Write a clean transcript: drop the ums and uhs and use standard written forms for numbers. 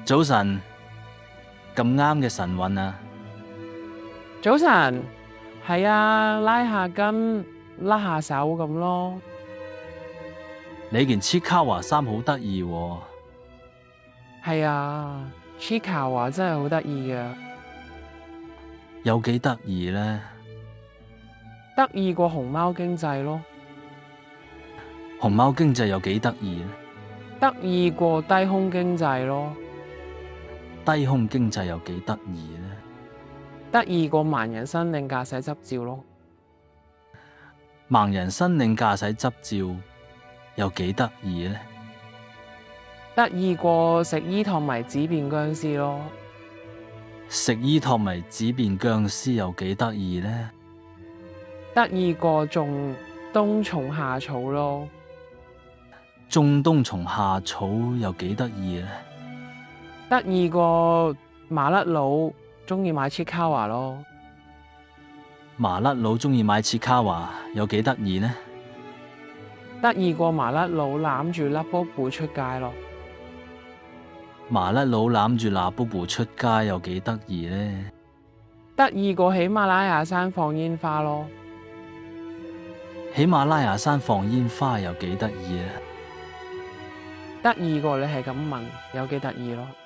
早晨，咁啱嘅晨運啊！早晨，係啊，拉下筋，拉下手咁咯。你件切卡華衫好得意喎，係啊，Chica 話真係好得意嘅，有幾得意呢？得意過熊貓經濟咯，熊貓經濟有幾得意呢？得意過低空經濟咯，低空經濟有幾得意呢？得意過盲人申領駕駛執照咯，盲人申領駕駛執照有幾得意呢？得意過食醫托迷子變僵屍咯，食醫托迷子變僵屍有幾得意呢？得意過種冬蟲夏草咯，種冬蟲夏草有幾得意呢？得意過麻甩佬鍾意買 Chiikawa 咯，麻甩佬鍾意買切卡華有幾得意呢？得意過麻甩佬攬住粒卜布出街咯。麻甩佬攬住嗱布布出街有幾得意呢？得意過喜馬拉雅山放煙花咯，喜馬拉雅山放煙花有幾得意呢？得意過你係咁問，有幾得意咯〜